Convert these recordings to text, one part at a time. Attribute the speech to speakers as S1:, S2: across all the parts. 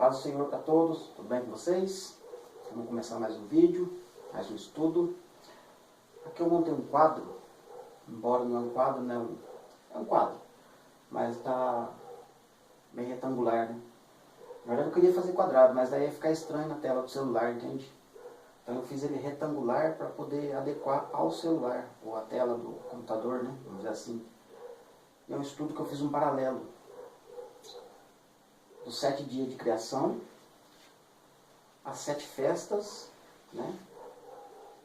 S1: Paz do Senhor para todos, tudo bem com vocês? Vamos começar mais um vídeo, mais um estudo. Aqui eu montei um quadro, embora não é um quadro, não é um quadro, mas está bem retangular, né? Na verdade eu queria fazer quadrado, mas daí ia ficar estranho na tela do celular, entende? Então eu fiz ele retangular para poder adequar ao celular, ou à tela do computador, né? Vamos dizer assim. E é um estudo que eu fiz um paralelo dos 7 dias de criação, as 7 festas, né?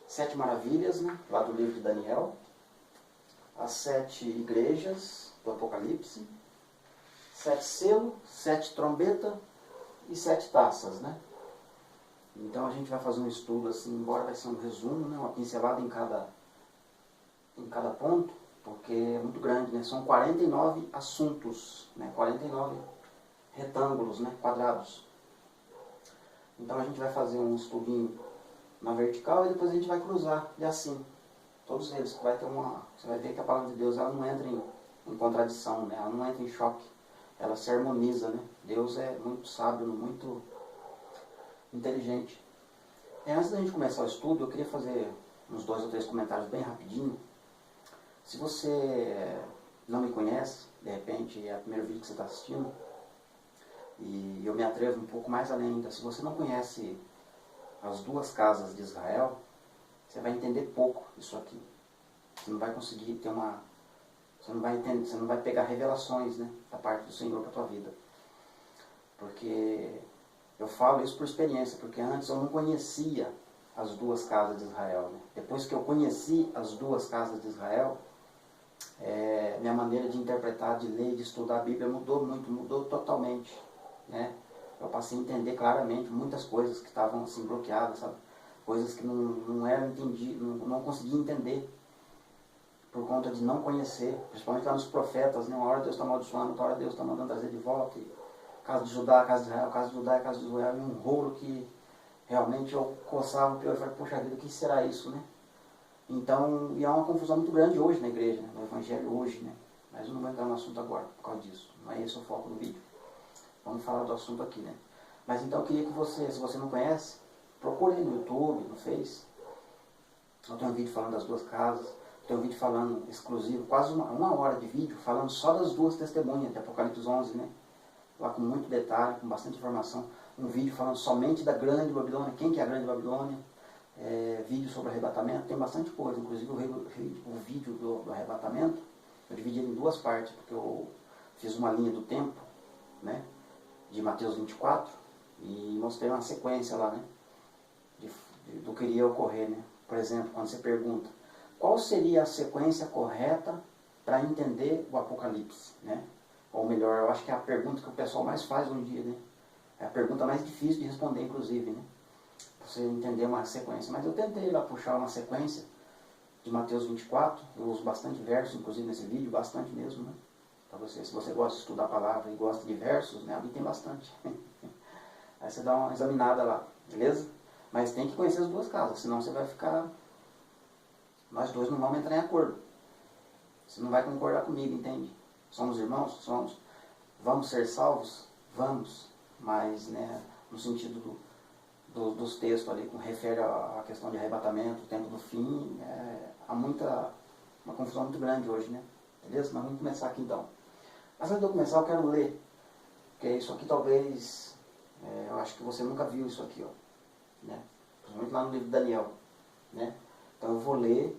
S1: 7 maravilhas, né? Lá do livro de Daniel, as 7 igrejas do Apocalipse, 7 selos, 7 trombetas e 7 taças, né? Então a gente vai fazer um estudo assim, embora vai ser um resumo, né? Uma pincelada em cada ponto, porque é muito grande, né? São 49 assuntos, né? 49 retângulos, né? Quadrados. Então a gente vai fazer um estudinho na vertical e depois a gente vai cruzar, e assim, todos eles, vai ter você vai ver que a palavra de Deus ela não entra em contradição, né? Ela não entra em choque, ela se harmoniza, né? Deus é muito sábio, muito inteligente. Antes da gente começar o estudo, eu queria fazer uns 2 ou 3 comentários bem rapidinho. Se você não me conhece, de repente é o primeiro vídeo que você está assistindo, e eu me atrevo um pouco mais além ainda, se você não conhece as 2 casas de Israel, você vai entender pouco isso aqui. Você não vai conseguir ter você não vai entender, você não vai pegar revelações, né, da parte do Senhor para a tua vida. Porque eu falo isso por experiência, porque antes eu não conhecia as 2 casas de Israel, né? Depois que eu conheci as 2 casas de Israel, minha maneira de interpretar, de ler, de estudar a Bíblia mudou muito, mudou totalmente, né? Eu passei a entender claramente muitas coisas que estavam assim bloqueadas, sabe? Coisas que não eram entendidas, não conseguia entender por conta de não conhecer, principalmente lá nos profetas, né? Uma hora Deus está amaldiçoando, outra hora Deus está mandando trazer de volta, e casa de Judá, casa de Israel, casa de Judá e casa de Israel, e um rolo que realmente eu coçava o pior e falei, poxa vida, o que será isso, né? Então, e há uma confusão muito grande hoje na igreja, né? No evangelho hoje, né? Mas eu não vou entrar no assunto agora, por causa disso, não é esse o foco do vídeo. Vamos falar do assunto aqui, né? Mas então eu queria que você, se você não conhece, procure aí no YouTube, no Face. Eu tenho um vídeo falando das 2 casas, tenho um vídeo falando exclusivo, quase uma hora de vídeo, falando só das 2 testemunhas de Apocalipse 11, né? Lá com muito detalhe, com bastante informação. Um vídeo falando somente da Grande Babilônia, quem que é a Grande Babilônia, vídeo sobre arrebatamento, tem bastante coisa, inclusive o vídeo do arrebatamento, eu dividi ele em 2 partes, porque eu fiz uma linha do tempo, né, de Mateus 24, e mostrei uma sequência lá, né, do que iria ocorrer, né. Por exemplo, quando você pergunta, qual seria a sequência correta para entender o Apocalipse, né? Ou melhor, eu acho que é a pergunta que o pessoal mais faz hoje em dia, né? É a pergunta mais difícil de responder, inclusive, né? Para você entender uma sequência. Mas eu tentei lá puxar uma sequência de Mateus 24, eu uso bastante versos, inclusive nesse vídeo, bastante mesmo, né? Para você, se você gosta de estudar a palavra e gosta de versos, né? Ali tem bastante. Aí você dá uma examinada lá, beleza? Mas tem que conhecer as 2 casas, senão você vai ficar... Nós 2 não vamos entrar em acordo. Você não vai concordar comigo, entende? Somos irmãos? Somos. Vamos ser salvos? Vamos. Mas, né, no sentido dos textos ali, que refere à questão de arrebatamento, o tempo do fim, há uma confusão muito grande hoje, né? Beleza? Mas vamos começar aqui então. Mas antes de eu começar, eu quero ler. Porque isso aqui talvez, eu acho que você nunca viu isso aqui, ó. Né? Principalmente lá no livro de Daniel. Né? Então eu vou ler,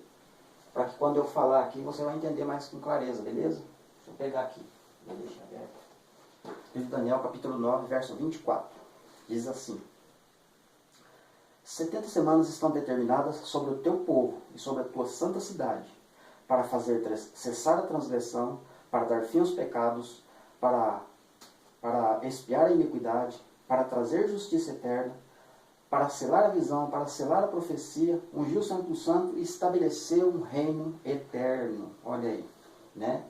S1: para que quando eu falar aqui, você vai entender mais com clareza, beleza? Deixa eu pegar aqui, vou deixar aberto. Livro de Daniel, capítulo 9, verso 24. Diz assim: 70 semanas estão determinadas sobre o teu povo e sobre a tua santa cidade, para fazer cessar a transgressão, para dar fim aos pecados, para expiar a iniquidade, para trazer justiça eterna, para selar a visão, para selar a profecia, ungir o Santo do Santo e estabelecer um reino eterno. Olha aí, né?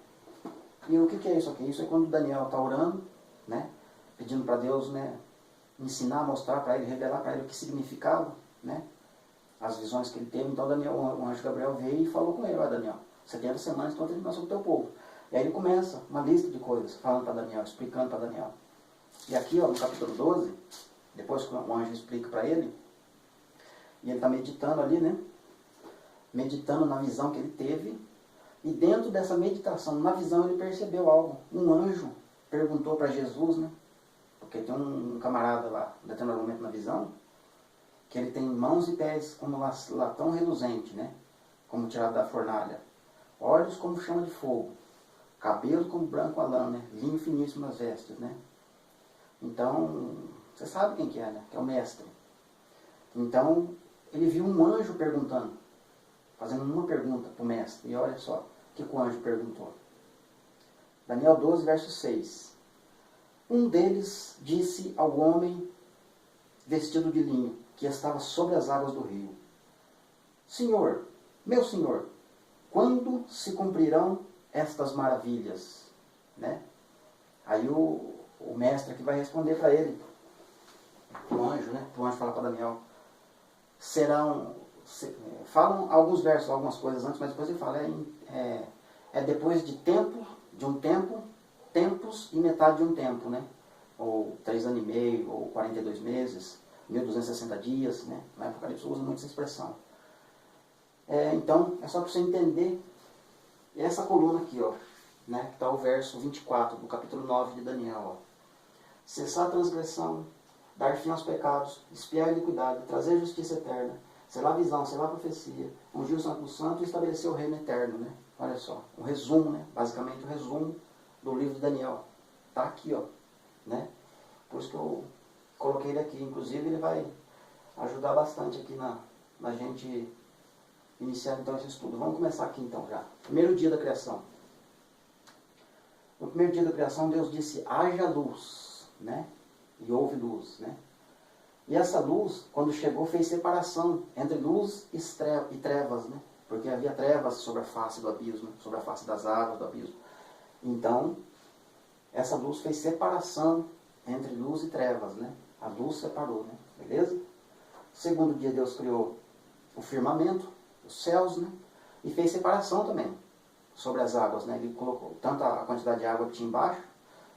S1: E o que é isso aqui? Isso é quando Daniel está orando, né? Pedindo para Deus, né, ensinar, mostrar para ele, revelar para ele o que significava, né, as visões que ele teve. Então Daniel, o anjo Gabriel veio e falou com ele: olha, Daniel, 70 semanas estão terminando sobre o teu povo. E aí ele começa uma lista de coisas, falando para Daniel, explicando para Daniel. E aqui, ó, no capítulo 12, depois que o anjo explica para ele, e ele está meditando ali, né? Meditando na visão que ele teve, e dentro dessa meditação, na visão, ele percebeu algo. Um anjo perguntou para Jesus, né? Porque tem um camarada lá, em determinado momento na visão, que ele tem mãos e pés como latão reluzente, né? Como tirado da fornalha. Olhos como chama de fogo. Cabelo como branco a lã, né? Linho finíssimo nas vestes, né? Então, você sabe quem que é, né? Que é o mestre. Então, ele viu um anjo perguntando, fazendo uma pergunta para o mestre. E olha só o que o anjo perguntou. Daniel 12, verso 6. Um deles disse ao homem vestido de linho, que estava sobre as águas do rio: Senhor, meu senhor, quando se cumprirão estas maravilhas? Né? Aí o mestre aqui vai responder para ele, o anjo, né? O anjo fala para Daniel, falam alguns versos, algumas coisas antes, mas depois ele fala, é depois de um tempo, tempos e metade de um tempo, né? Ou 3 anos e meio, ou 42 meses, 1260 dias, né? No Apocalipse usa muito essa expressão. Então, é só para você entender essa coluna aqui, ó, né? Que está o verso 24 do capítulo 9 de Daniel, ó. Cessar a transgressão, dar fim aos pecados, expiar a iniquidade, trazer justiça eterna, selar a visão, selar a profecia, ungir o santo do santo e estabelecer o reino eterno, né? Olha só, um resumo, né? Basicamente o resumo do livro de Daniel. Está aqui, ó, né? Por isso que eu coloquei ele aqui. Inclusive ele vai ajudar bastante aqui na gente iniciar então esse estudo. Vamos começar aqui então já. Primeiro dia da criação. No primeiro dia da criação Deus disse, haja luz, né? E houve luz, né? E essa luz, quando chegou, fez separação entre luz e trevas, né? Porque havia trevas sobre a face do abismo, sobre a face das águas do abismo. Então, essa luz fez separação entre luz e trevas, né? A luz separou, né? Beleza? Segundo dia Deus criou o firmamento, os céus, né? E fez separação também sobre as águas, né? Ele colocou tanto a quantidade de água que tinha embaixo,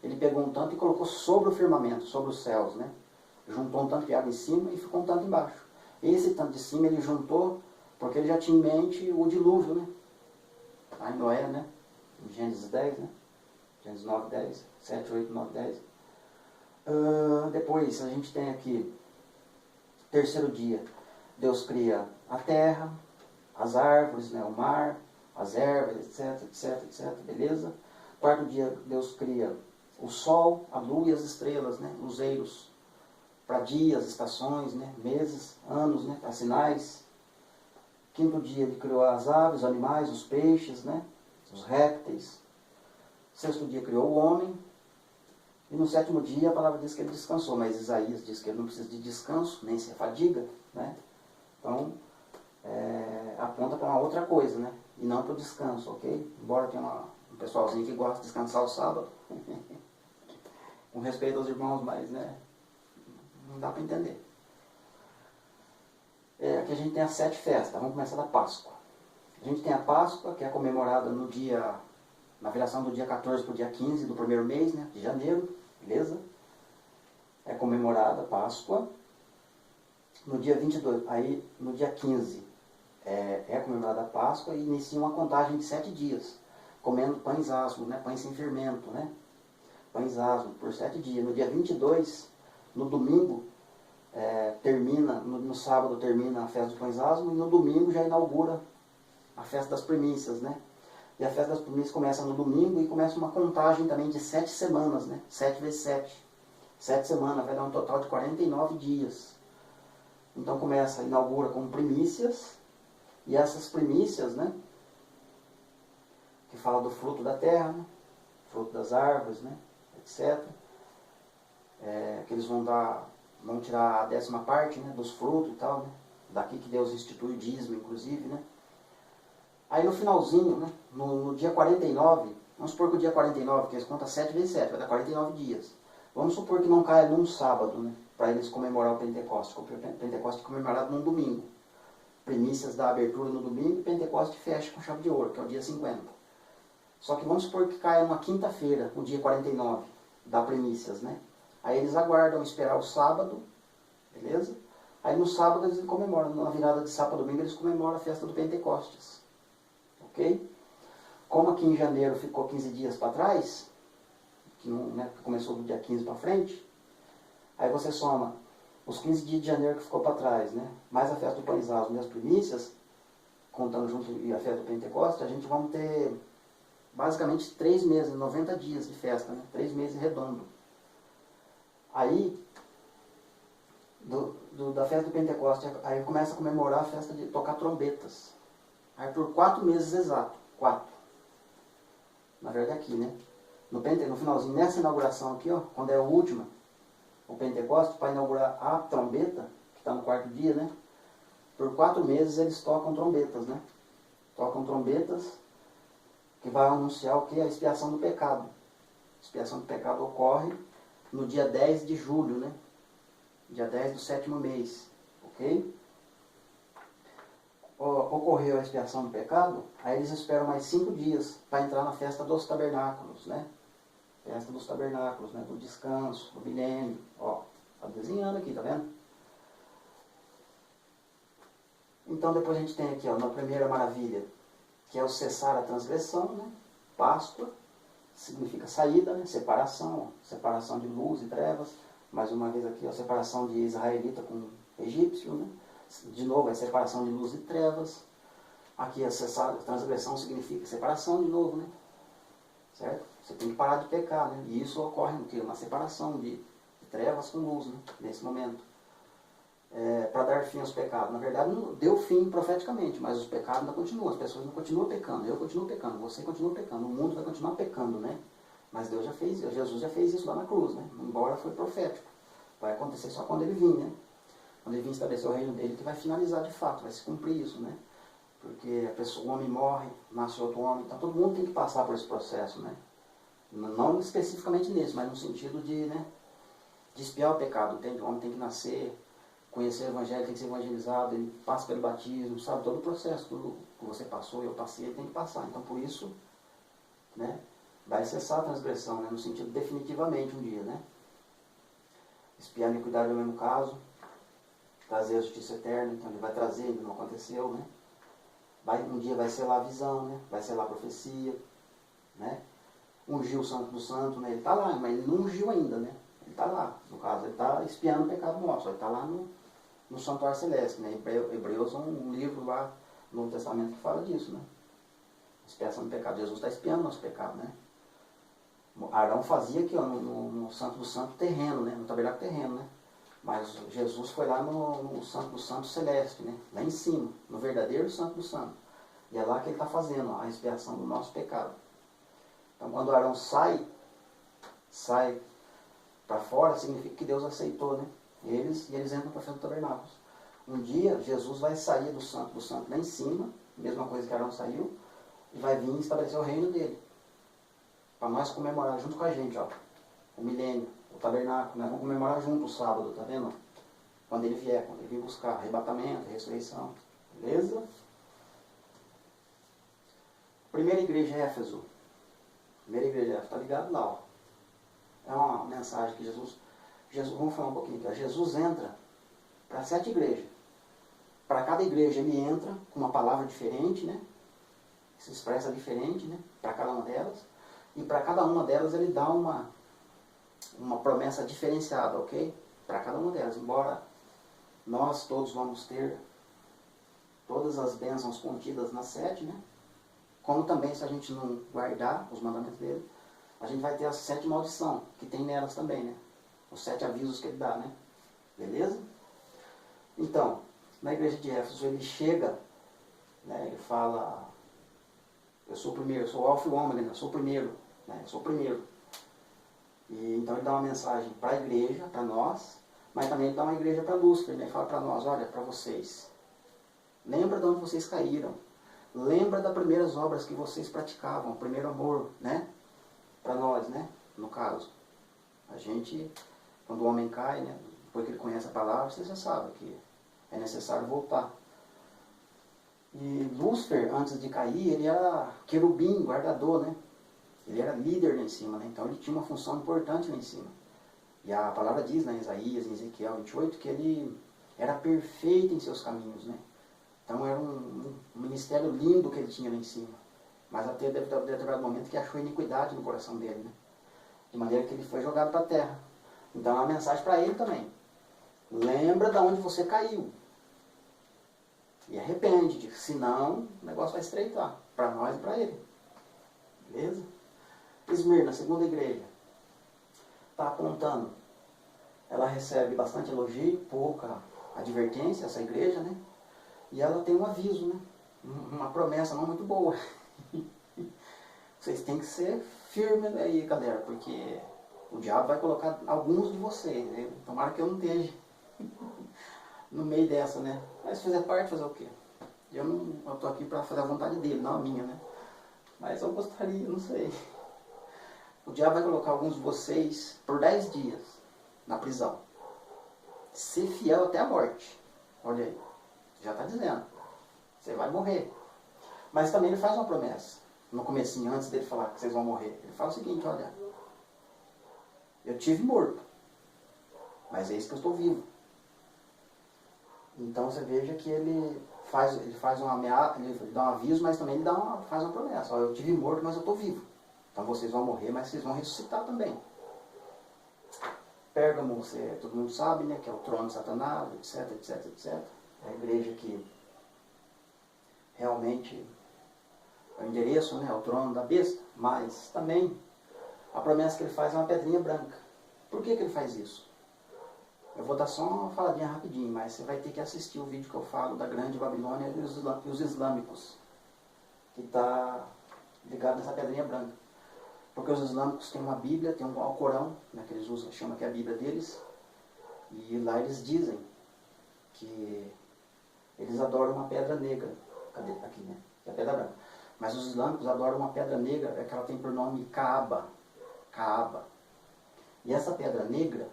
S1: ele pegou um tanto e colocou sobre o firmamento, sobre os céus, né? Juntou um tanto de água em cima e ficou um tanto embaixo. Esse tanto de cima ele juntou porque ele já tinha em mente o dilúvio, né? Lá em Noé, né? Em Gênesis 10, né? Gênesis 9, 10, 7, 8, 9, 10. Depois a gente tem aqui, terceiro dia, Deus cria a terra, as árvores, né? O mar, as ervas, etc, etc, etc, beleza? Quarto dia, Deus cria o sol, a lua e as estrelas, né? Luzeiros, para dias, estações, né? Meses, anos, né? Para sinais. Quinto dia, ele criou as aves, os animais, os peixes, né? Os répteis. Sexto dia, criou o homem. E no sétimo dia, a palavra diz que ele descansou, mas Isaías diz que ele não precisa de descanso, nem se fadiga, né? Então, aponta para uma outra coisa, né? E não para o descanso, ok? Embora tenha um pessoalzinho que gosta de descansar o sábado, com respeito aos irmãos, mas, né? Não dá para entender. Aqui a gente tem as 7 festas. Vamos começar da Páscoa. A gente tem a Páscoa, que é comemorada na viração do dia 14 para o dia 15 do primeiro mês, né, de janeiro, beleza? É comemorada a Páscoa. No dia 22, aí no dia 15 é comemorada a Páscoa e inicia uma contagem de 7 dias, comendo pães asmos, né, pães sem fermento, né? Pães asmos por 7 dias. No dia 22, no domingo, no sábado termina a festa dos pães asmos e no domingo já inaugura a festa das primícias, né? E a festa das primícias começa no domingo e começa uma contagem também de 7 semanas, né? 7 vezes 7. 7 semanas, vai dar um total de 49 dias. Então inaugura com primícias, e essas primícias, né? Que fala do fruto da terra, né? Fruto das árvores, né? Etc. Que eles vão tirar a 10ª parte, né? Dos frutos e tal, né? Daqui que Deus institui o dízimo, inclusive, né? Aí no finalzinho, né, no dia 49, vamos supor que o dia 49, que eles contam 7 vezes 7, vai dar 49 dias. Vamos supor que não caia num sábado, né, para eles comemorar o Pentecostes. O Pentecostes é comemorado num domingo. Primícias da abertura no domingo e Pentecostes fecha com chave de ouro, que é o dia 50. Só que vamos supor que caia numa quinta-feira, o dia 49, da primícias, né? Aí eles aguardam esperar o sábado, beleza? Aí no sábado eles comemoram, na virada de sábado a domingo eles comemoram a festa do Pentecostes. Ok? Como aqui em janeiro ficou 15 dias para trás, que começou do dia 15 para frente, aí você soma os 15 dias de janeiro que ficou para trás, né? Mais a festa do Pães Asmos e as primícias, contando junto e a festa do Pentecostes, a gente vai ter basicamente 3 meses, 90 dias de festa, né? 3 meses redondo. Aí, da festa do Pentecostes, aí começa a comemorar a festa de tocar trombetas. Aí por 4 meses exato, 4. Na verdade aqui, né? No finalzinho, nessa inauguração aqui, ó, quando é a última, o Pentecostes, para inaugurar a trombeta, que está no 4º dia, né? Por 4 meses eles tocam trombetas, né? Tocam trombetas que vai anunciar o que? A expiação do pecado. A expiação do pecado ocorre no dia 10 de julho, né? Dia 10 do 7º mês, ok? Ocorreu a expiação do pecado, aí eles esperam mais 5 dias para entrar na festa dos tabernáculos, né? Festa dos tabernáculos, né? Do descanso, do milênio, ó, tá desenhando aqui, tá vendo? Então depois a gente tem aqui, ó, na primeira maravilha, que é o cessar a transgressão, né? Páscoa, significa saída, né? Separação, separação de luz e trevas. Mais uma vez aqui, ó, separação de israelita com egípcio, né? De novo, é separação de luz e trevas. Aqui, a cessar a transgressão significa separação de novo, né? Certo? Você tem que parar de pecar, né? E isso ocorre no quê? Uma separação de trevas com luz, né? Nesse momento. Para dar fim aos pecados. Na verdade, não deu fim profeticamente, mas os pecados ainda continuam. As pessoas não continuam pecando. Eu continuo pecando, você continua pecando. O mundo vai continuar pecando, né? Mas Deus já fez, Jesus já fez isso lá na cruz, né? Embora foi profético. Vai acontecer só quando ele vir, né? Quando ele vir estabelecer o reino dele, que vai finalizar de fato, vai se cumprir isso, né? Porque o homem morre, nasce outro homem, então todo mundo tem que passar por esse processo, né? Não especificamente nesse, mas no sentido de, né, de expiar o pecado, entende? O homem tem que nascer, conhecer o evangelho, tem que ser evangelizado, ele passa pelo batismo, sabe? Todo o processo, tudo que você passou, eu passei, ele tem que passar. Então por isso, né, vai cessar a transgressão, né, no sentido definitivamente um dia, né? Expiar a iniquidade é o mesmo caso, trazer a justiça eterna, então ele vai trazer, ainda não aconteceu, né? Um dia vai ser lá a visão, né? Vai ser lá a profecia, né? Ungiu o santo do santo, né? Ele está lá, mas ele não ungiu ainda, né? Ele está lá, no caso, ele está espiando o pecado nosso, ele está lá no santuário celeste, né? Hebreus é um livro lá no Novo Testamento que fala disso, né? Expiação do pecado. Jesus está espiando o nosso pecado, né? Arão fazia aqui, ó, no santo do santo terreno, né? No tabernáculo terreno, né? Mas Jesus foi lá no santo do santo celeste, né? Lá em cima, no verdadeiro santo do santo. E é lá que ele está fazendo, ó, a expiação do nosso pecado. Então quando Arão sai para fora, significa que Deus aceitou, né? Eles entram para frente do tabernáculo. Um dia Jesus vai sair do santo lá em cima, mesma coisa que Arão saiu, e vai vir estabelecer o reino dele. Para nós comemorar junto com a gente, ó, o milênio, o tabernáculo, nós vamos comemorar junto o sábado, tá vendo? Quando ele vier, quando ele vir buscar arrebatamento, ressurreição, beleza? Primeira igreja é Éfeso. Primeira igreja é Éfeso, tá ligado lá, ó. É uma mensagem que Jesus, vamos falar um pouquinho aqui, ó. Jesus entra para 7 igrejas. Para cada igreja ele entra com uma palavra diferente, né? Se expressa diferente, né? Para cada uma delas. E para cada uma delas ele dá uma promessa diferenciada, ok? Para cada uma delas. Embora nós todos vamos ter todas as bênçãos contidas nas 7, né? Como também, se a gente não guardar os mandamentos dele, a gente vai ter as 7 maldições, que tem nelas também, né? Os 7 avisos que ele dá, né? Beleza? Então, na igreja de Éfeso, ele chega, né? Ele fala: eu sou o primeiro, eu sou o alfa e o ômega, eu sou o primeiro, né? Eu sou o primeiro. E então ele dá uma mensagem para a igreja, para nós, mas também ele dá uma igreja para Lúcifer, né? Ele fala para nós: olha, para vocês, lembra de onde vocês caíram, lembra das primeiras obras que vocês praticavam, o primeiro amor, né? Para nós, né? No caso, a gente, quando o homem cai, né? Depois que ele conhece a palavra, você já sabe que é necessário voltar. E Lúcifer, antes de cair, ele era querubim, guardador, né? Ele era líder lá em cima, né? Então ele tinha uma função importante lá em cima. E a palavra diz, né, em Isaías, em Ezequiel 28, que ele era perfeito em seus caminhos, né? Então era um ministério lindo que ele tinha lá em cima. Mas até determinado momento que achou iniquidade no coração dele, né? De maneira que ele foi jogado para a terra. Então é uma mensagem para ele também. Lembra de onde você caiu. E arrepende-te, senão o negócio vai estreitar. Para nós e para ele. Beleza? Esmirna, segunda igreja. Está apontando. Ela recebe bastante elogio, pouca advertência, essa igreja, né? E ela tem um aviso, né? Uma promessa não muito boa. Vocês têm que ser firmes aí, galera, porque o diabo vai colocar alguns de vocês, né? Tomara que eu não esteja no meio dessa, né? Mas se fizer parte, fazer o quê? Eu tô aqui para fazer a vontade dele, não a minha, né? Mas eu gostaria, não sei. O diabo vai colocar alguns de vocês por 10 dias na prisão. Ser fiel até a morte. Olha aí, já está dizendo. Você vai morrer. Mas também ele faz uma promessa. No comecinho, antes dele falar que vocês vão morrer. Ele fala o seguinte, olha. Eu tive morto. Mas é isso que eu estou vivo. Então você veja que ele faz uma ameaça, ele dá um aviso, mas também ele faz uma promessa. Olha, eu tive morto, mas eu estou vivo. Então vocês vão morrer, mas vocês vão ressuscitar também. Pérgamo, todo mundo sabe, né? Que é o trono de Satanás, etc, etc, etc. É a igreja que realmente é o endereço, né? É o trono da besta. Mas também a promessa que ele faz é uma pedrinha branca. Por que ele faz isso? Eu vou dar só uma faladinha rapidinho, mas você vai ter que assistir o vídeo que eu falo da Grande Babilônia e os islâmicos, que está ligado nessa pedrinha branca. Porque os islâmicos têm uma Bíblia, tem um Alcorão, né, que eles usam, chamam que é a Bíblia deles, e lá eles dizem que eles adoram uma pedra negra. Cadê? Aqui, né? É a pedra branca. Mas os islâmicos adoram uma pedra negra, que ela tem por nome Kaaba. Kaaba. E essa pedra negra,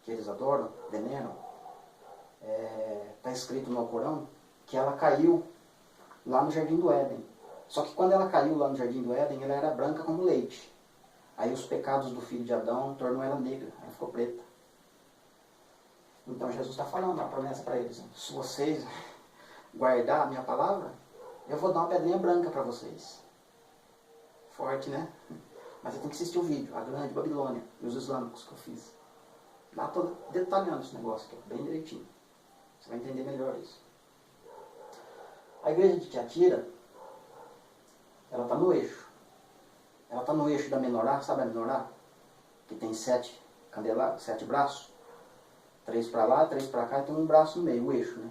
S1: que eles adoram, veneram, está escrito no Alcorão que ela caiu lá no Jardim do Éden. Só que quando ela caiu lá no Jardim do Éden, ela era branca como leite. Aí os pecados do filho de Adão tornou ela negra, ela ficou preta. Então Jesus está falando uma promessa para eles. Se vocês guardar a minha palavra, eu vou dar uma pedrinha branca para vocês. Forte, né? Mas você tem que assistir o vídeo, a Grande Babilônia e os islâmicos que eu fiz. Lá estou detalhando esse negócio aqui, bem direitinho. Você vai entender melhor isso. A igreja de Tiatira, ela está no eixo. Ela está no eixo da menorá, sabe a menorá? Que tem 7 candelabros, 7 braços. 3 para lá, 3 para cá e tem um braço no meio, o eixo, né?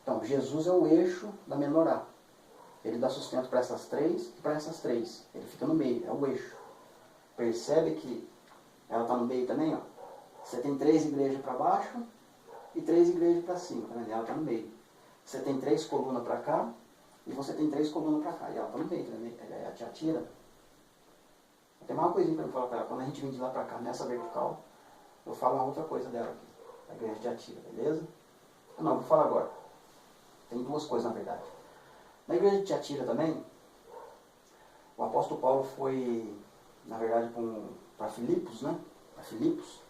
S1: Então, Jesus é o eixo da menorá. Ele dá sustento para essas 3 e para essas 3. Ele fica no meio, é o eixo. Percebe que ela está no meio também, ó. Você tem 3 igrejas para baixo e 3 igrejas para cima, tá vendo? Ela está no meio. Você tem 3 colunas para cá e você tem 3 colunas para cá. E ela está no meio, tá vendo? É a Tiatira. Tem mais uma coisinha para eu falar para ela. Quando a gente vem de lá para cá, nessa vertical, eu falo uma outra coisa dela aqui. A igreja de Tiatira, beleza? Não, vou falar agora. Tem 2 coisas, na verdade. Na igreja de Tiatira também, o apóstolo Paulo foi, na verdade, para Filipos, né? Para Filipos.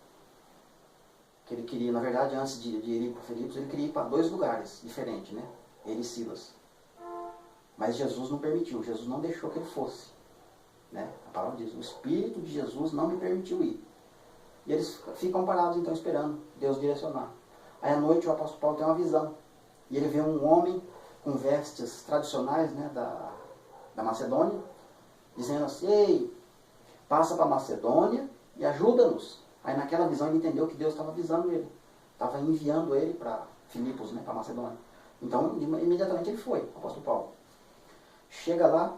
S1: Que ele queria, na verdade, antes de ir para Filipos, ele queria ir para 2 lugares diferentes, né? Ele e Silas. Mas Jesus não permitiu, Jesus não deixou que ele fosse. Né? A palavra diz, o Espírito de Jesus não me permitiu ir. E eles ficam parados, então, esperando Deus direcionar. Aí à noite o apóstolo Paulo tem uma visão. E ele vê um homem com vestes tradicionais, né, da Macedônia, dizendo assim, ei, passa para a Macedônia e ajuda-nos. Aí naquela visão ele entendeu que Deus estava avisando ele. Estava enviando ele para Filipos, né, para Macedônia. Então, imediatamente ele foi, o apóstolo Paulo. Chega lá,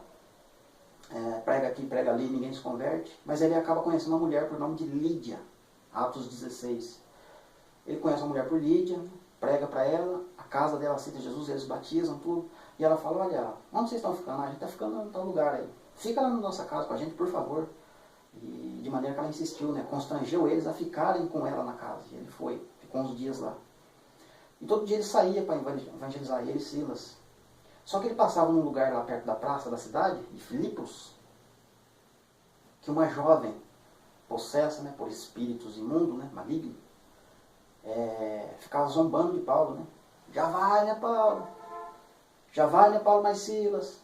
S1: prega aqui, prega ali, ninguém se converte. Mas ele acaba conhecendo uma mulher por nome de Lídia. Atos 16. Ele conhece uma mulher por Lídia, prega para ela, a casa dela aceita Jesus, eles batizam, tudo. E ela fala, olha, onde vocês estão ficando? A gente está ficando em tal lugar aí. Fica lá na nossa casa com a gente, por favor. E de maneira que ela insistiu, né, constrangeu eles a ficarem com ela na casa. E ele foi, ficou uns dias lá. E todo dia ele saía para evangelizar, ele e Silas. Só que ele passava num lugar lá perto da praça da cidade, de Filipos, que uma jovem possessa, né, por espíritos imundos, né, malignos, ficava zombando de Paulo, né? Já vai, né, Paulo? Já vai, né, Paulo, mais Silas?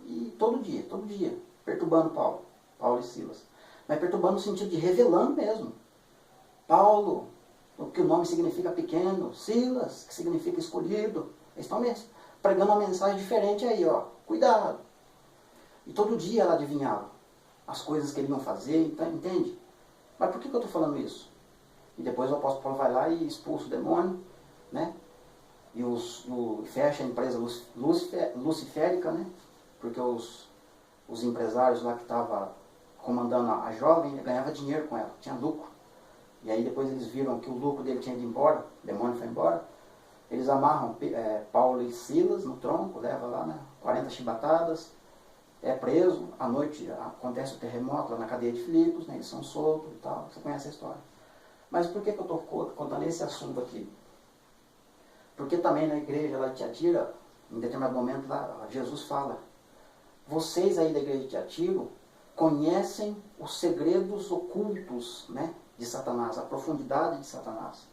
S1: E todo dia, perturbando Paulo e Silas. Mas perturbando no sentido de revelando mesmo. Paulo, o que o nome significa pequeno, Silas, que significa escolhido. Eles estão pregando uma mensagem diferente aí, ó. Cuidado. E todo dia ela adivinhava as coisas que eles iam fazer, entende? Mas por que eu estou falando isso? E depois o apóstolo Paulo vai lá e expulsa o demônio, né? E fecha a empresa luciférica, né? Porque os empresários lá que estavam comandando a jovem ganhavam dinheiro com ela, tinha lucro. E aí depois eles viram que o lucro dele tinha ido embora, o demônio foi embora. Eles amarram Paulo e Silas no tronco, leva lá, né, 40 chibatadas, é preso, à noite acontece o terremoto lá na cadeia de Filipos, né, eles são soltos e tal, você conhece a história. Mas por que eu estou contando esse assunto aqui? Porque também na igreja lá de Tiatira, em determinado momento lá, Jesus fala, vocês aí da igreja de Tiatira conhecem os segredos ocultos, né, de Satanás, a profundidade de Satanás.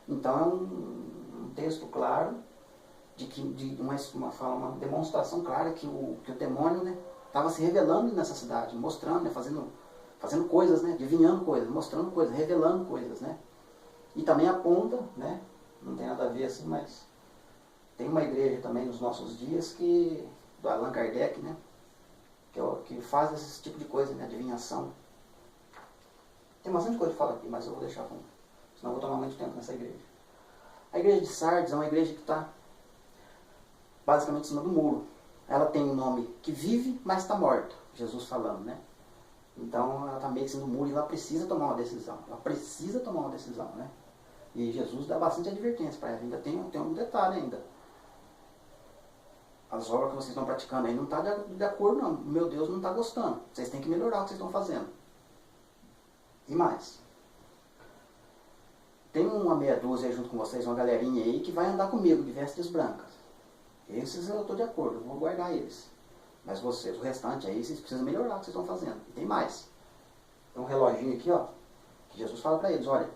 S1: Então é um texto claro, de uma demonstração clara que o demônio, né, estava se revelando nessa cidade, mostrando, né, fazendo coisas, né, adivinhando coisas, mostrando coisas, revelando coisas, né. E também aponta, né, não tem nada a ver assim, mas tem uma igreja também nos nossos dias do Allan Kardec, né, que faz esse tipo de coisa, né, adivinhação. Tem bastante coisa que fala aqui, mas eu vou deixar com, senão eu vou tomar muito tempo nessa igreja. A igreja de Sardes é uma igreja que está basicamente em cima do muro. Ela tem um nome que vive, mas está morta. Jesus falando, né? Então ela está meio que em cima do muro e ela precisa tomar uma decisão. Ela precisa tomar uma decisão, né? E Jesus dá bastante advertência para ela. Ainda tem um detalhe ainda. As obras que vocês estão praticando aí não está de acordo, não. Meu Deus não está gostando. Vocês têm que melhorar o que vocês estão fazendo. E mais. Tem uma meia dúzia junto com vocês, uma galerinha aí que vai andar comigo de vestes brancas. Esses eu estou de acordo, eu vou guardar eles. Mas vocês, o restante aí, vocês precisam melhorar o que vocês estão fazendo. E tem mais. Tem um reloginho aqui, ó, que Jesus fala para eles, olha,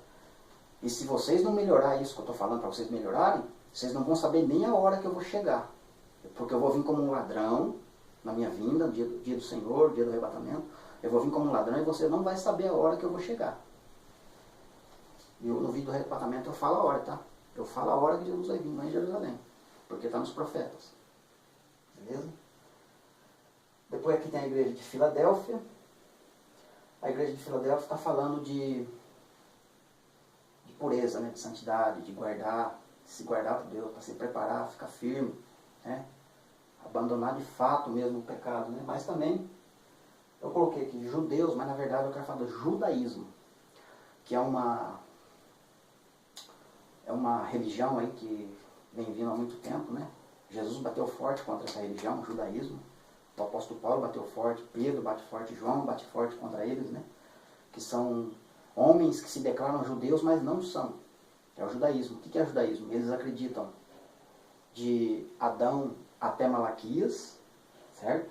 S1: e se vocês não melhorar isso que eu estou falando para vocês melhorarem, vocês não vão saber nem a hora que eu vou chegar. Porque eu vou vir como um ladrão na minha vinda, no dia do Senhor, no dia do arrebatamento. Eu vou vir como um ladrão e você não vai saber a hora que eu vou chegar. E no vídeo do arrebatamento eu falo a hora, tá? Eu falo a hora que Jesus vai vir lá em Jerusalém. Porque está nos profetas. Beleza? Depois aqui tem a igreja de Filadélfia. A igreja de Filadélfia está falando de pureza, né? De santidade, de se guardar por Deus, para se preparar, ficar firme, né? Abandonar de fato mesmo o pecado, né? Mas também, eu coloquei aqui judeus, mas na verdade eu quero falar do judaísmo, que é uma religião aí que vem vindo há muito tempo, né? Jesus bateu forte contra essa religião, o judaísmo. O apóstolo Paulo bateu forte, Pedro bate forte, João bate forte contra eles, né? Que são homens que se declaram judeus, mas não são. É o judaísmo. O que é o judaísmo? Eles acreditam de Adão até Malaquias, certo?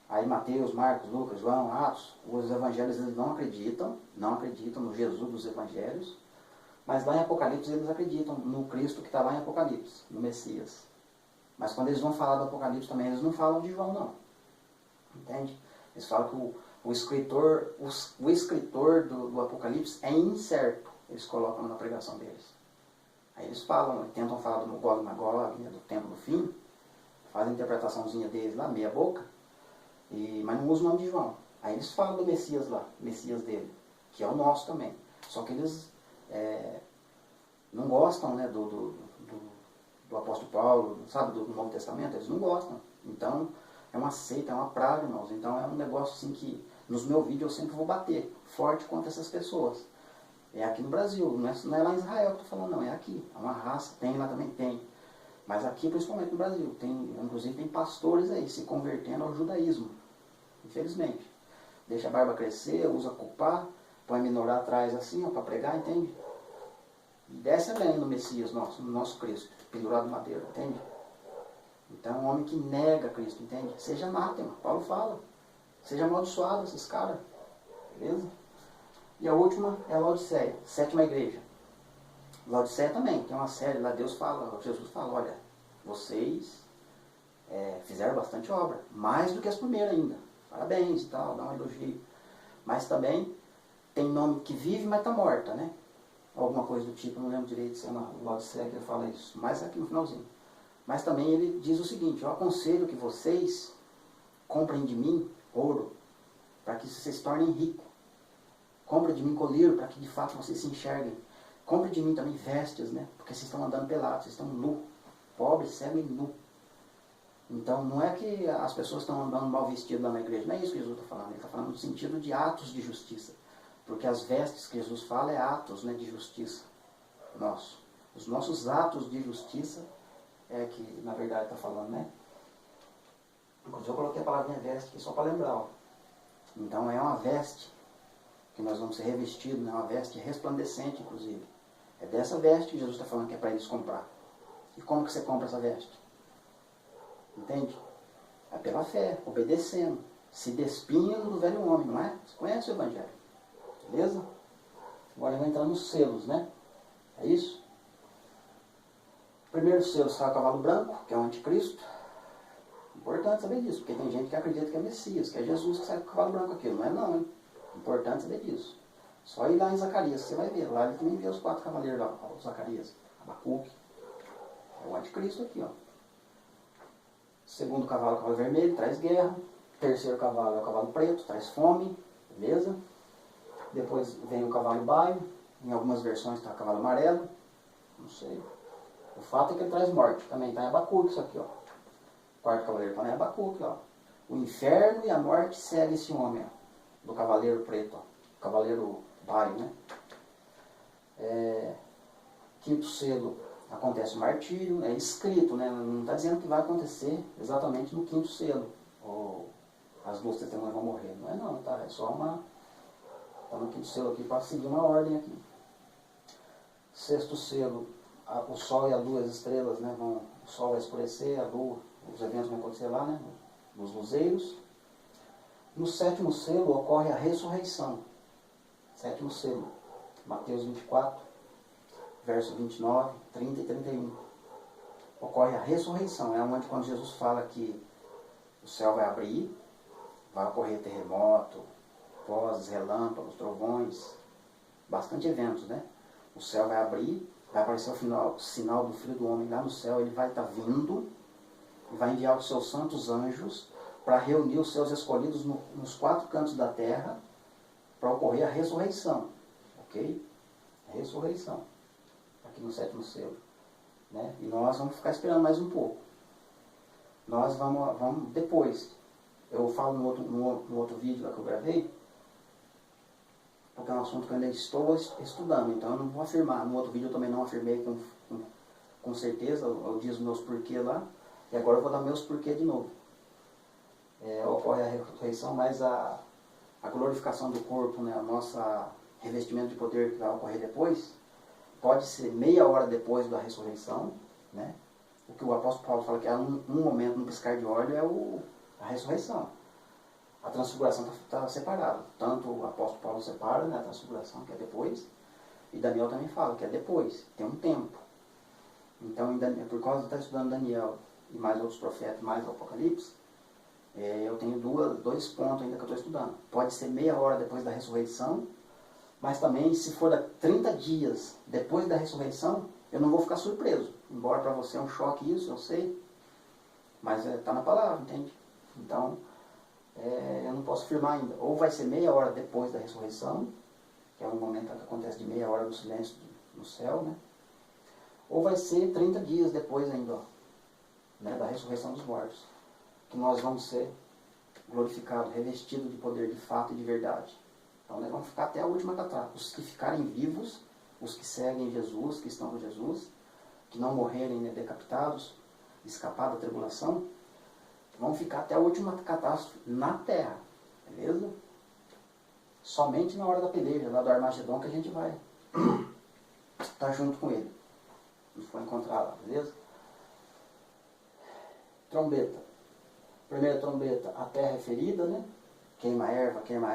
S1: Aí Mateus, Marcos, Lucas, João, Atos, os evangelhos eles não acreditam no Jesus dos evangelhos, mas lá em Apocalipse eles acreditam no Cristo que está lá em Apocalipse, no Messias. Mas quando eles vão falar do Apocalipse também, eles não falam de João, não. Entende? Eles falam que o escritor do Apocalipse é incerto. Eles colocam na pregação deles. Aí eles falam, tentam falar do Gog e Magog, né, do tempo do fim, fazem a interpretaçãozinha deles lá, meia boca, mas não usam o nome de João. Aí eles falam do Messias lá, Messias dele, que é o nosso também. Só que eles não gostam, né, do apóstolo Paulo, sabe, do Novo Testamento, eles não gostam. Então, é uma seita, é uma praga, irmãos. Então, é um negócio assim que, nos meus vídeos, eu sempre vou bater forte contra essas pessoas. É aqui no Brasil, não é lá em Israel que eu estou falando, não, é aqui. É uma raça, tem lá também, tem. Mas aqui, principalmente no Brasil, inclusive tem pastores aí se convertendo ao judaísmo. Infelizmente. Deixa a barba crescer, usa cupá, põe a menorá atrás assim, para pregar, entende? E desce a lenha no Messias nosso, no nosso Cristo, pendurado no madeiro, entende? Então é um homem que nega Cristo, entende? Seja anátema, Paulo fala. Seja amaldiçoado esses caras, beleza? E a última é a Laodiceia, sétima igreja. Laodiceia também, tem uma série lá, Jesus fala, olha, vocês fizeram bastante obra, mais do que as primeiras ainda. Parabéns e tal, dá um elogio. Mas também tem nome que vive, mas está morta, né? Alguma coisa do tipo, não lembro direito se é na Laodiceia que ele fala isso, mas aqui no finalzinho. Mas também ele diz o seguinte, eu aconselho que vocês comprem de mim ouro, para que vocês se tornem ricos. Compre de mim colírio, para que de fato vocês se enxerguem. Compre de mim também vestes, né? Porque vocês estão andando pelados, vocês estão nu. Pobre, cego e nu. Então não é que as pessoas estão andando mal vestidas lá na igreja, não é isso que Jesus está falando. Ele está falando no sentido de atos de justiça. Porque as vestes que Jesus fala é atos, né, de justiça. Nosso. Os nossos atos de justiça é que na verdade está falando, né? Inclusive eu coloquei a palavrinha veste aqui só para lembrar. Ó. Então é uma veste que nós vamos ser revestidos, né? Uma veste resplandecente, inclusive. É dessa veste que Jesus está falando que é para eles comprar. E como que você compra essa veste? Entende? É pela fé, obedecendo, se despindo do velho homem, não é? Você conhece o Evangelho? Beleza? Agora eu vou entrar nos selos, né? É isso? O primeiro selo sai o cavalo branco, que é o anticristo. Importante saber disso, porque tem gente que acredita que é Messias, que é Jesus que sai com o cavalo branco aqui. Não é não, hein? Importante saber disso. Só ir lá em Zacarias, você vai ver. Lá ele também vê os 4 cavaleiros lá, o Zacarias, Abacuque. É o anticristo aqui, ó. Segundo cavalo, o cavalo vermelho, traz guerra. Terceiro cavalo é o cavalo preto, traz fome. Beleza? Depois vem o cavalo baio. Em algumas versões está o cavalo amarelo. Não sei. O fato é que ele traz morte. Também está em Abacuque isso aqui, ó. Quarto cavaleiro está em Abacuque, ó. O inferno e a morte seguem esse homem, ó. Do cavaleiro preto, ó. Cavaleiro baio, né? Quinto selo, acontece o martírio, é escrito, né? Não está dizendo que vai acontecer exatamente no quinto selo, ou as 2 testemunhas vão morrer, não é não, tá? É só uma, está no quinto selo aqui para seguir uma ordem aqui. Sexto selo, o sol e a lua, as estrelas, né? O sol vai escurecer, a lua, os eventos vão acontecer lá, né? Nos luzeiros. No sétimo selo ocorre a ressurreição. Sétimo selo, Mateus 24, verso 29, 30 e 31. Ocorre a ressurreição, é onde quando Jesus fala que o céu vai abrir, vai ocorrer terremoto, vozes, relâmpagos, trovões, bastante eventos, né? O céu vai abrir, vai aparecer o sinal do Filho do Homem lá no céu, ele vai estar vindo e vai enviar os seus santos anjos para reunir os seus escolhidos nos 4 cantos da terra para ocorrer a ressurreição, ok? A ressurreição, aqui no sétimo selo, né? E nós vamos ficar esperando mais um pouco. Nós vamos depois, eu falo no outro vídeo lá que eu gravei, porque é um assunto que eu ainda estou estudando, então eu não vou afirmar. No outro vídeo eu também não afirmei com certeza, eu disse os meus porquês lá, e agora eu vou dar meus porquês de novo. Ocorre a ressurreição, mas a glorificação do corpo, né, a nossa revestimento de poder que vai ocorrer depois, pode ser meia hora depois da ressurreição, né? O que o apóstolo Paulo fala que é um momento, no piscar de olho, é a ressurreição. A transfiguração está separada. Tanto o apóstolo Paulo separa, né, a transfiguração, que é depois, e Daniel também fala que é depois, tem um tempo. Então, por causa de estar estudando Daniel e mais outros profetas, mais o Apocalipse, eu tenho 2 pontos ainda que eu estou estudando. Pode ser meia hora depois da ressurreição, mas também, se for 30 dias depois da ressurreição, eu não vou ficar surpreso. Embora para você é um choque isso, eu sei, mas está na palavra, entende? Então, eu não posso afirmar ainda. Ou vai ser meia hora depois da ressurreição, que é um momento que acontece de meia hora no silêncio no céu, né? Ou vai ser 30 dias depois ainda, ó, né, da ressurreição dos mortos, que nós vamos ser glorificados, revestidos de poder de fato e de verdade. Então nós vamos ficar até a última catarata. Os que ficarem vivos, os que seguem Jesus, que estão com Jesus, que não morrerem, né, decapitados, escapar da tribulação, vão ficar até a última catástrofe na terra, beleza? Somente na hora da peleja, lá do Armagedon, que a gente vai estar junto com ele. A gente vai encontrar lá, beleza? Trombeta. Primeira trombeta, a terra é ferida, né? Queima erva, queima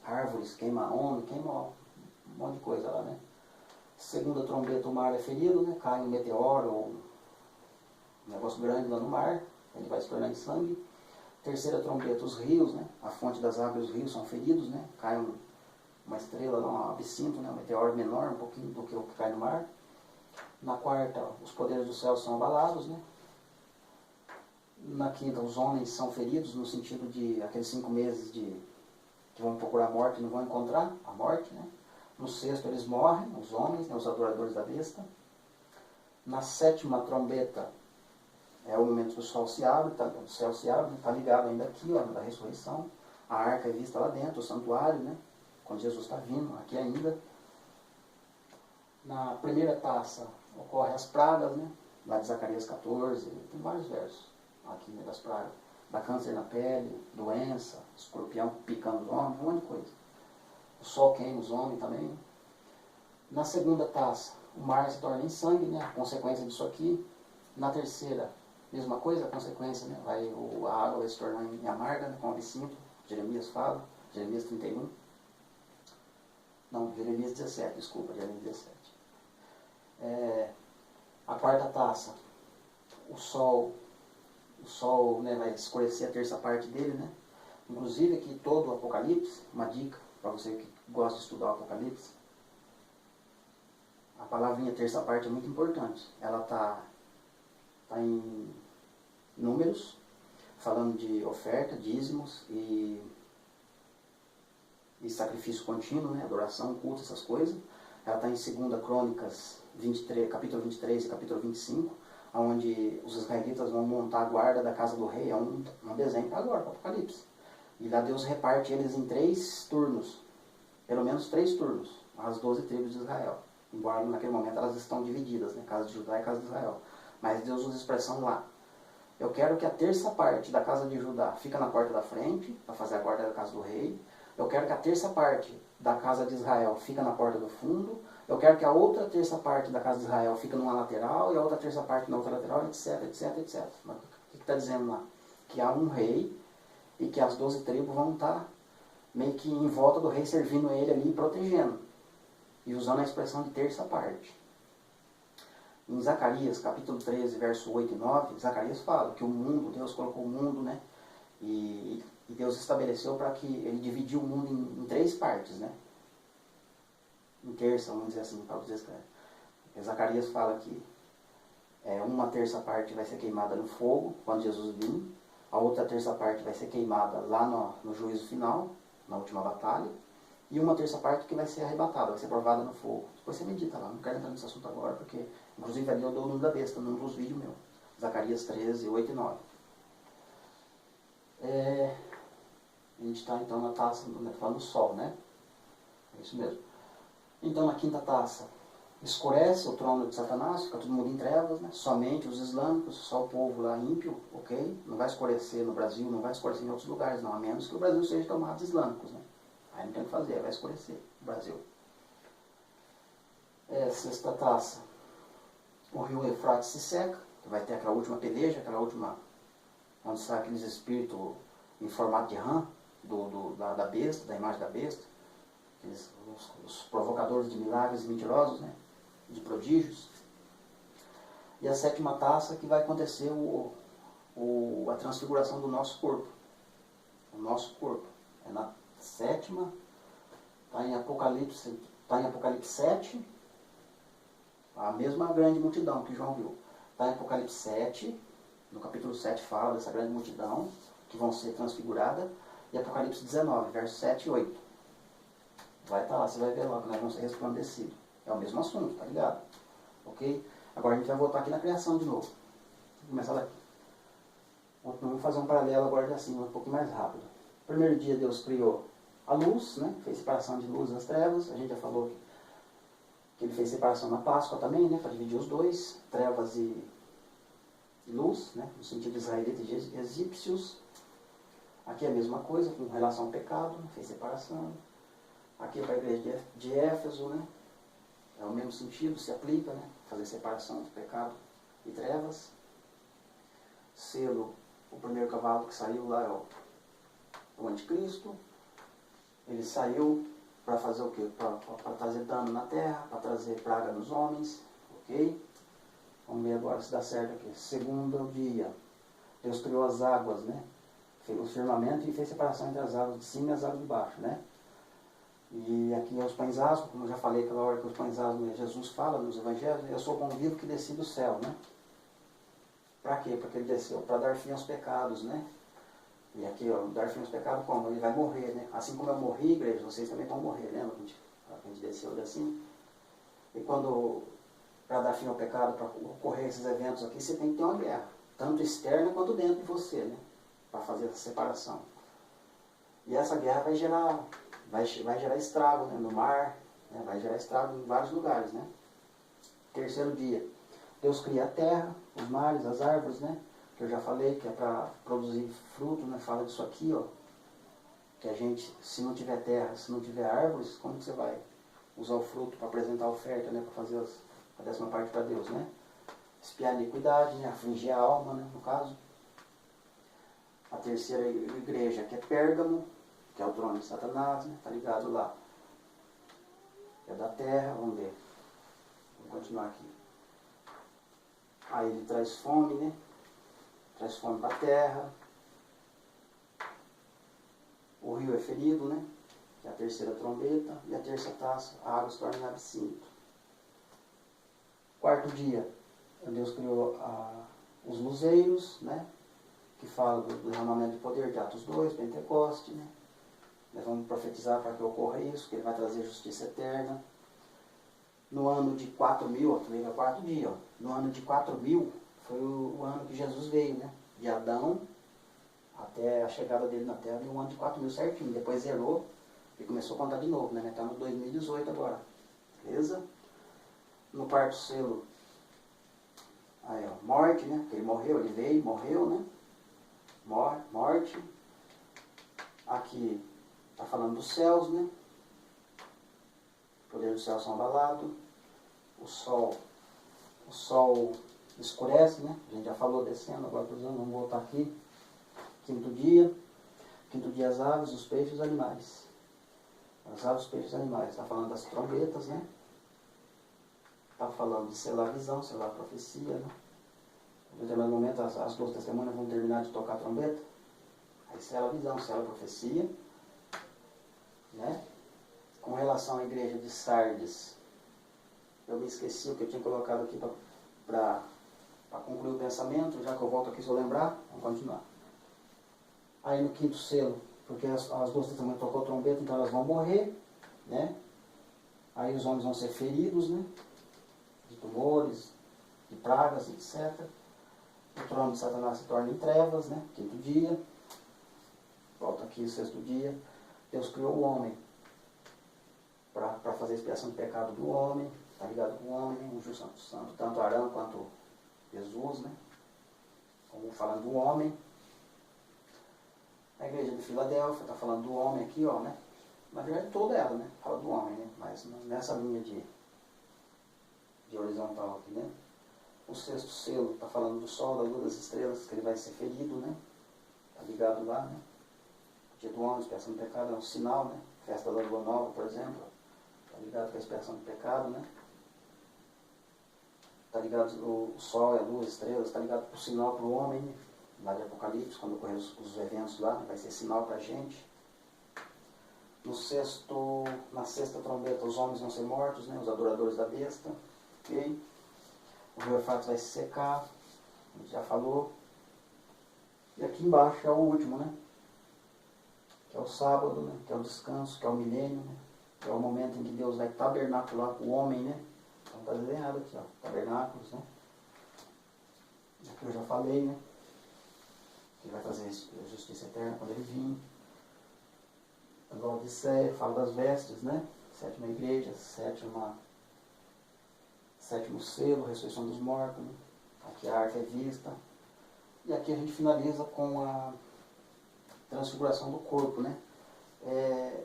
S1: árvores, queima homem, queima um monte de coisa lá, né? Segunda trombeta, o mar é ferido, né? Cai um meteoro ou um negócio grande lá no mar, ele vai se tornar em sangue. Terceira trombeta, os rios, né? A fonte das águas e os rios são feridos, né? Cai uma estrela, um absinto, né? Um meteoro menor um pouquinho do que o que cai no mar. Na quarta, os poderes do céu são abalados, né? Na quinta, os homens são feridos, no sentido de aqueles 5 meses que vão procurar a morte e não vão encontrar a morte, né? No sexto, eles morrem, os homens, né? Os adoradores da besta. Na sétima trombeta, é o momento que o sol se abre, o céu se abre, está ligado ainda aqui, ó, da ressurreição. A arca é vista lá dentro, o santuário, né? Quando Jesus está vindo, aqui ainda. Na primeira taça ocorrem as pragas, né? Lá de Zacarias 14, tem vários versos aqui, né, das pragas. Da câncer na pele, doença, escorpião picando os homens, um monte de coisa. O sol queima os homens também. Na segunda taça, o mar se torna em sangue, né? A consequência disso aqui. Na terceira, mesma coisa, a consequência, né? A água vai se tornar em amarga, né? Com absinto. Jeremias fala, Jeremias 31. Não, Jeremias 17, desculpa, Jeremias 17. A quarta taça, o sol, né, vai escurecer a terça parte dele, né? Inclusive aqui todo o Apocalipse, uma dica para você que gosta de estudar o Apocalipse, a palavrinha terça parte é muito importante. Ela está em números, falando de oferta, dízimos e sacrifício contínuo, né? Adoração, culto, essas coisas. Ela está em 2 Crônicas 23, capítulo 23 e capítulo 25, onde os israelitas vão montar a guarda da casa do rei. É um desenho para agora, para o Apocalipse. E lá Deus reparte eles em 3 turnos, pelo menos 3 turnos, as 12 tribos de Israel. Embora naquele momento elas estão divididas, né? Casa de Judá e casa de Israel. Mas Deus usa a expressão lá. Eu quero que a terça parte da casa de Judá fica na porta da frente, para fazer a guarda da casa do rei. Eu quero que a terça parte da casa de Israel fica na porta do fundo. Eu quero que a outra terça parte da casa de Israel fica numa lateral e a outra terça parte na outra lateral, etc, etc, etc. Mas o que está dizendo lá? Que há um rei e que as 12 tribos vão estar meio que em volta do rei, servindo ele ali e protegendo. E usando a expressão de terça parte. Em Zacarias, capítulo 13, verso 8 e 9, Zacarias fala que o mundo, Deus colocou o mundo, né? E Deus estabeleceu para que ele dividiu o mundo em 3 partes, né? Em terça, vamos dizer assim, para vocês. Zacarias fala que uma terça parte vai ser queimada no fogo, quando Jesus vir. A outra terça parte vai ser queimada lá no juízo final, na última batalha. E uma terça parte que vai ser arrebatada, vai ser provada no fogo. Depois você medita lá, não quero entrar nesse assunto agora, porque inclusive ali eu dou o nome da besta, num dos vídeos meus. Zacarias 13, 8 e 9. A gente está então na taça, falando do sol, né? É isso mesmo. Então na quinta taça, escurece o trono de Satanás, fica todo mundo em trevas, né? Somente os islâmicos, só o povo lá ímpio, ok? Não vai escurecer no Brasil, não vai escurecer em outros lugares, não, a menos que o Brasil seja tomado de islâmicos, né? Aí não tem o que fazer, vai escurecer o Brasil. Sexta taça, o rio Eufrates se seca, vai ter aquela última peleja, aquela última, onde sai aqueles espíritos em formato de rã, da besta, da imagem da besta, os provocadores de milagres e mentirosos, né? De prodígios. E a sétima taça que vai acontecer a transfiguração do nosso corpo. O nosso corpo. É na sétima, está em Apocalipse 7, a mesma grande multidão que João viu. Está em Apocalipse 7, no capítulo 7 fala dessa grande multidão que vão ser transfiguradas. E Apocalipse 19, versos 7 e 8. Vai estar lá, você vai ver lá que nós vamos ser resplandecidos. É o mesmo assunto, tá ligado? Ok? Agora a gente vai voltar aqui na criação de novo. Vou começar daqui. Vamos fazer um paralelo agora assim, um pouquinho mais rápido. Primeiro dia Deus criou a luz, né? Fez separação de luz das trevas. A gente já falou que ele fez separação na Páscoa também, né? Para dividir os dois, trevas e luz, né? No sentido de israelitas e egípcios. Aqui é a mesma coisa, com relação ao pecado, né? Fez separação. Aqui é para a igreja de Éfeso, né? É o mesmo sentido, se aplica, né? Fazer separação de pecado e trevas. Selo, o primeiro cavalo que saiu lá é o anticristo. Ele saiu para fazer o quê? Para trazer dano na terra, para trazer praga nos homens, ok? Vamos ver agora se dá certo aqui. Segundo dia, Deus criou as águas, né? Fez o firmamento e fez separação entre as águas de cima e as águas de baixo, né? E aqui é os pães asmos, como eu já falei aquela hora que os pães asmos, Jesus fala nos evangelhos, eu sou o pão vivo que desci do céu, né? Para quê? Porque ele desceu para dar fim aos pecados, né? E aqui, ó, dar fim aos pecados como? Ele vai morrer, né? Assim como eu morri, igreja, vocês também vão morrer, lembra? A gente desceu assim. E quando, para dar fim ao pecado, para ocorrer esses eventos aqui, você tem que ter uma guerra, tanto externa quanto dentro de você, né? Para fazer essa separação. E essa guerra vai gerar estrago, né? No mar, né? Vai gerar estrago em vários lugares, né? Terceiro dia, Deus cria a terra, os mares, as árvores, né? Que eu já falei, que é para produzir fruto, né? Fala disso aqui, ó. Que a gente, se não tiver terra, se não tiver árvores, como que você vai usar o fruto para apresentar a oferta, né? Para fazer a 10ª parte para Deus, né? Espiar a iniquidade, né? Afligir a alma, né? No caso. A terceira igreja, que é Pérgamo, que é o trono de Satanás, né? Tá ligado lá. Que é da terra, vamos ver. Vamos continuar aqui. Aí ele traz fome, né? Traz fome para a terra. O rio é ferido, né? Que é a terceira trombeta. E a terça taça, a água se torna em absinto. Quarto dia, Deus criou os luzeiros, né? Que fala do derramamento de poder de Atos 2, Pentecoste, né? Nós vamos profetizar para que ocorra isso, que ele vai trazer justiça eterna. No ano de 4000, ó, também é o quarto dia, ó. No ano de 4000, foi o ano que Jesus veio, né? De Adão até a chegada dele na Terra, no ano de 4000 certinho. Depois zerou e começou a contar de novo, né? Está no 2018 agora. Beleza? No quarto selo, aí, ó, morte, né? Porque ele morreu, ele veio, morreu, né? Morte. Aqui está falando dos céus, né? O poder dos céus são abalados. O sol escurece, né? A gente já falou descendo, agora vamos voltar aqui. Quinto dia as aves, os peixes e os animais. As aves, os peixes e os animais. Está falando das trombetas, né? Está falando de selar a visão, selar a profecia, né? No determinado momento as 12 testemunhas vão terminar de tocar a trombeta. Aí sela a visão, sela a profecia, né? Com relação à igreja de Sardes, eu me esqueci o que eu tinha colocado aqui para concluir o pensamento, já que eu volto aqui se eu lembrar, vamos continuar. Aí no quinto selo, porque as 12 testemunhas tocou a trombeta, então elas vão morrer, né? Aí os homens vão ser feridos, né? De tumores, de pragas, etc. O trono de Satanás se torna em trevas, né? Quinto dia. Volta aqui, sexto dia. Deus criou o homem para fazer a expiação do pecado do homem, está ligado com o homem, o justo santo, tanto Arão quanto Jesus, né? Como falando do homem. A igreja de Filadélfia está falando do homem aqui, ó, né? Na verdade toda ela, né? Fala do homem, né? Mas nessa linha de horizontal aqui, né? O sexto selo está falando do sol, da lua, das estrelas, que ele vai ser ferido, né? Está ligado lá, né? O dia do homem, expiação do pecado é um sinal, né? Festa da lua nova, por exemplo, está ligado com a expiação do pecado, né? Está ligado o sol, a lua, as estrelas, está ligado para o sinal para o homem, né? Lá de Apocalipse, quando ocorrer os eventos lá, vai ser sinal para a gente. Na sexta trombeta, os homens vão ser mortos, né? Os adoradores da besta. Okay? O rio Eufrates vai se secar, a gente já falou. E aqui embaixo é o último, né? Que é o sábado, né? Que é o descanso, que é o milênio, né? Que é o momento em que Deus vai tabernacular com o homem, né? Então está desenhado aqui, ó, tabernáculos, né? Aqui eu já falei, né? Que ele vai fazer a justiça eterna quando ele vir. A Odisseia fala das vestes, né? Sétima igreja, sétimo selo, ressurreição dos mortos, né? Aqui a arca é vista. E aqui a gente finaliza com a transfiguração do corpo, né?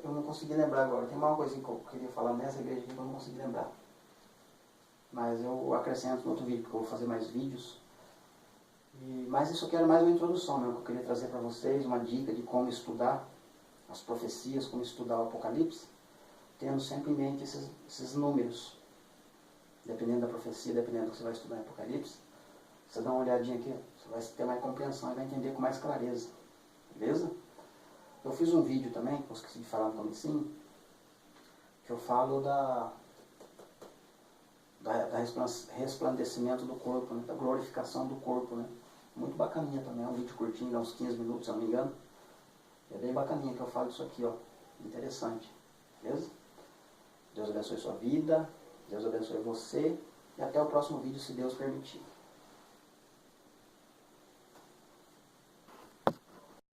S1: Eu não consegui lembrar agora. Tem uma coisa que eu queria falar nessa igreja aqui que eu não consegui lembrar. Mas eu acrescento no outro vídeo, porque eu vou fazer mais vídeos. Mas isso aqui era mais uma introdução, né? Que eu queria trazer para vocês, uma dica de como estudar as profecias, como estudar o Apocalipse. tendo sempre em mente esses números. Dependendo da profecia, dependendo do que você vai estudar em Apocalipse, você dá uma olhadinha aqui, você vai ter mais compreensão e vai entender com mais clareza. Beleza? Eu fiz um vídeo também, que eu esqueci de falar no comecinho, que eu falo da resplandecimento do corpo, né? Da glorificação do corpo, né? Muito bacaninha também, é um vídeo curtinho, dá uns 15 minutos, se eu não me engano. É bem bacaninha que eu falo disso aqui, ó. Interessante. Beleza? Deus abençoe sua vida, Deus abençoe você, e até o próximo vídeo, se Deus permitir.